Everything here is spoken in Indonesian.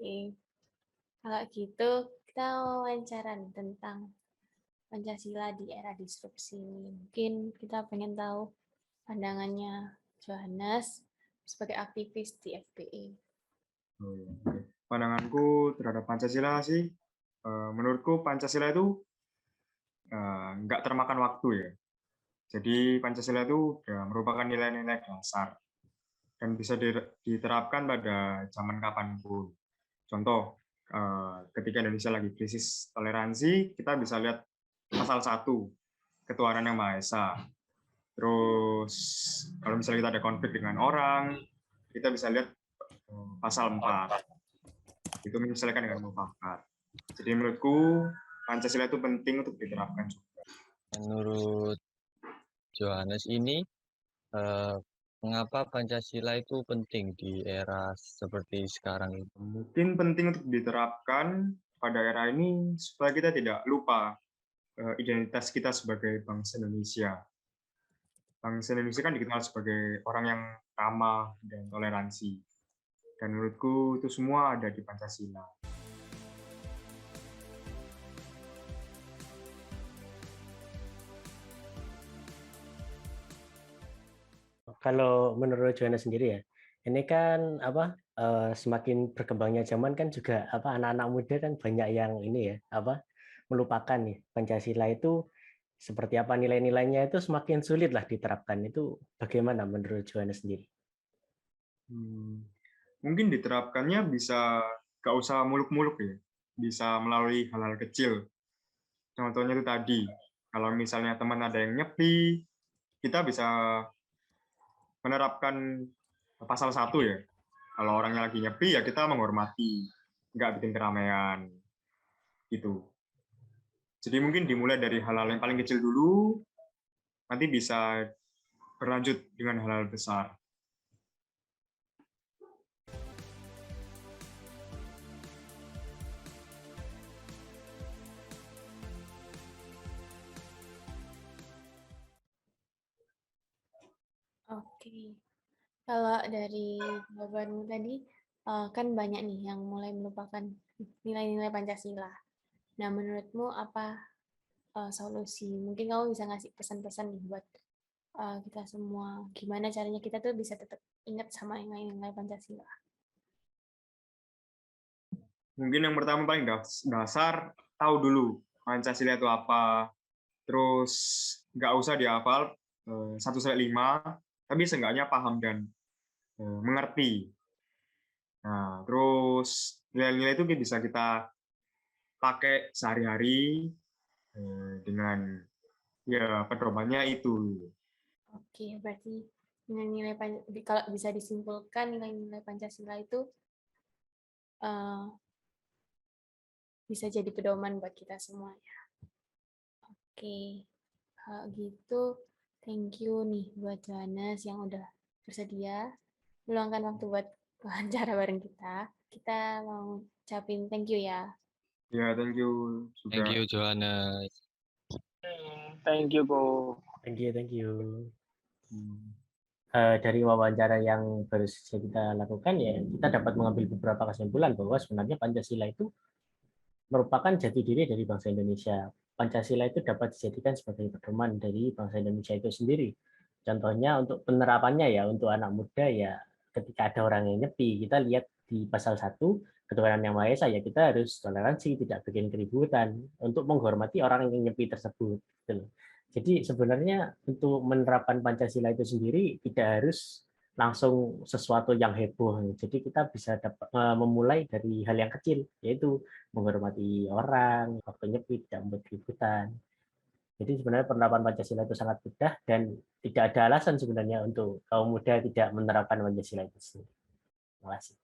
Oke, kalau gitu kita wawancara nih tentang Pancasila di era disrupsi. Mungkin kita pengen tahu pandangannya Johannes sebagai aktivis di FPI. Oh, iya. Oke. Pandanganku terhadap Pancasila sih, menurutku Pancasila itu nggak termakan waktu ya. Jadi Pancasila itu merupakan nilai-nilai dasar dan bisa diterapkan pada zaman kapanpun. Contoh, ketika Indonesia lagi krisis toleransi, kita bisa lihat pasal 1, Ketuhanan Yang Maha Esa. Terus kalau misalnya kita ada konflik dengan orang, kita bisa lihat pasal 4. Itu menyelesaikan dengan mufakat. Jadi menurutku Pancasila itu penting untuk diterapkan juga. Menurut Johannes ini, mengapa Pancasila itu penting di era seperti sekarang ini? Mungkin penting untuk diterapkan pada era ini supaya kita tidak lupa identitas kita sebagai bangsa Indonesia. Bangsa Indonesia kan dikenal sebagai orang yang ramah dan toleransi. Dan menurutku itu semua ada di Pancasila. Kalau menurut Joanna sendiri ya, ini kan semakin berkembangnya zaman kan juga anak-anak muda kan banyak yang ini ya melupakan nih Pancasila itu seperti apa nilai-nilainya itu semakin sulit lah diterapkan. Itu bagaimana menurut Joanna sendiri? Mungkin diterapkannya bisa gak usah muluk-muluk ya, bisa melalui hal-hal kecil. Contohnya itu tadi, kalau misalnya teman ada yang nyepi, kita bisa menerapkan pasal 1 ya. Kalau orangnya lagi nyepi ya kita menghormati, nggak bikin keramaian gitu. Jadi mungkin dimulai dari hal-hal yang paling kecil dulu, nanti bisa berlanjut dengan hal-hal besar. Oke, kalau dari jawabanmu tadi, kan banyak nih yang mulai melupakan nilai-nilai Pancasila. Nah, menurutmu apa solusi? Mungkin kamu bisa ngasih pesan-pesan nih buat kita semua. Gimana caranya kita tuh bisa tetap ingat sama nilai-nilai Pancasila? Mungkin yang pertama paling dasar, tahu dulu Pancasila itu apa, terus nggak usah dihafal 1-5, tapi seenggaknya paham dan mengerti. Nah, terus nilai-nilai itu bisa kita pakai sehari-hari dengan ya pedomannya itu. Oke, berarti nilai-nilai kalau bisa disimpulkan nilai-nilai Pancasila itu bisa jadi pedoman buat kita semuanya. Oke, kalau gitu thank you nih buat Johannes yang udah bersedia meluangkan waktu buat wawancara bareng kita. Kita mau ucapin thank you ya. Ya, thank you Thank juga. you, Johannes. Thank you, Ko. Thank you. Dari wawancara yang baru saja kita lakukan ya kita dapat mengambil beberapa kesimpulan bahwa sebenarnya Pancasila itu merupakan jati diri dari bangsa Indonesia. Pancasila itu dapat dijadikan sebagai pedoman dari bangsa Indonesia itu sendiri. Contohnya untuk penerapannya ya untuk anak muda ya ketika ada orang yang nyepi kita lihat di pasal 1 Ketuhanan Yang Maha Esa ya kita harus toleransi tidak bikin keributan untuk menghormati orang yang nyepi tersebut. Jadi sebenarnya untuk menerapkan Pancasila itu sendiri tidak harus langsung sesuatu yang heboh. Jadi kita bisa memulai dari hal yang kecil yaitu menghormati orang, waktu nyepi, tidak membuat keributan. Jadi sebenarnya penerapan Pancasila itu sangat mudah dan tidak ada alasan sebenarnya untuk kaum muda tidak menerapkan Pancasila itu sendiri. Terima kasih.